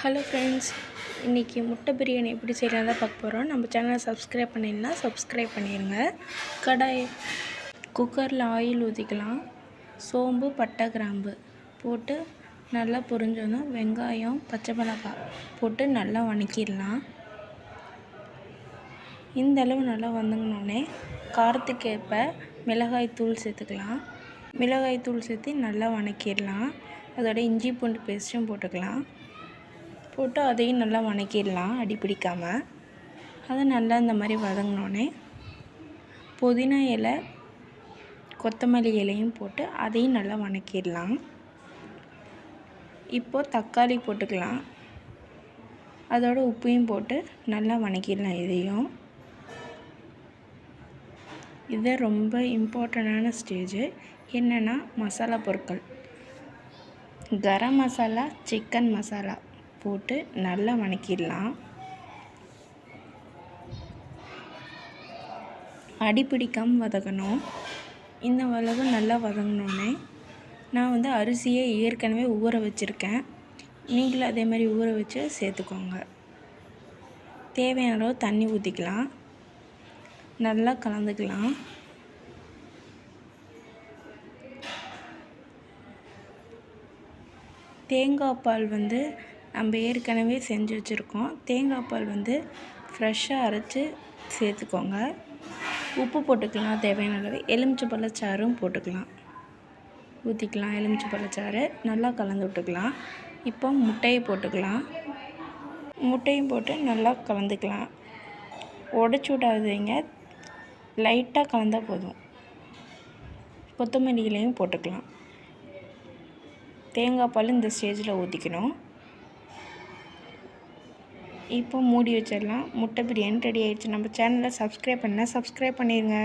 Hello friends, இன்றைக்கி முட்டை பிரியாணி எப்படி செய்யலாம் தான் பார்க்க போகிறோம். நம்ம சேனலை சப்ஸ்கிரைப் பண்ணிங்கன்னா சப்ஸ்கிரைப் பண்ணிடுங்க. குக்கரில் ஆயில் ஊற்றிக்கலாம். சோம்பு, பட்டை, கிராம்பு போட்டு நல்லா பொரிஞ்சதும் வெங்காயம், பச்சை மிளகாய் போட்டு நல்லா வதக்கிடலாம். இந்த அளவு நல்லா வதங்கினோடனே காரத்துக்கேற்ப மிளகாய் தூள் சேர்த்துக்கலாம். மிளகாய் தூள் சேர்த்து நல்லா வதக்கிடலாம். அதோட இஞ்சி பூண்டு பேஸ்ட்டும் போட்டு அதையும் நல்லா வதக்கிடலாம், அடி பிடிக்காமல். அதை நல்லா இந்த மாதிரி வதங்கினோடனே புதினா இலை, கொத்தமல்லி இலையும் போட்டு அதையும் நல்லா வதக்கிடலாம். இப்போது தக்காளி போட்டுக்கலாம். அதோட உப்பையும் போட்டு நல்லா வதக்கிடலாம். இது ரொம்ப இம்பார்ட்டண்டான ஸ்டேஜ். என்னென்னா மசாலா பொருட்கள், கரம் மசாலா, சிக்கன் மசாலா போட்டு நல்லா வதக்கிடலாம். அடி பிடிக்காமல் வதக்கணும். இந்த அளவு நல்லா வதங்கினோடனே நான் அரிசியை ஏற்கனவே ஊற வச்சுருக்கேன். நீங்களும் அதே மாதிரி ஊற வச்சு சேர்த்துக்கோங்க. தேவையான அளவு தண்ணி ஊற்றிக்கலாம். நல்லா கலந்துக்கலாம். தேங்காய் பால் நம்ம ஏற்கனவே செஞ்சு வச்சுருக்கோம். தேங்காய் பால் ஃப்ரெஷ்ஷாக அரைச்சி சேர்த்துக்கோங்க. உப்பு போட்டுக்கலாம் தேவையான அளவு. எலுமிச்சை பழச்சாறும் போட்டுக்கலாம், ஊற்றிக்கலாம். எலுமிச்சை பழச்சாறு நல்லா கலந்து விட்டுக்கலாம். இப்போ முட்டையை போட்டுக்கலாம். முட்டையும் போட்டு நல்லா கலந்துக்கலாம். உடச்சி விடாதீங்க, லைட்டாக கலந்தால் போதும். கொத்தமல்லி இலையும் போட்டுக்கலாம். தேங்காய் பால் இந்த ஸ்டேஜில் ஊற்றிக்கணும். இப்போ மூடி வச்சிடலாம். முட்டை பிரியாணி ரெடி ஆகிடுச்சு. நம்ம சேனலை சப்ஸ்கிரைப் பண்ணிடுங்க.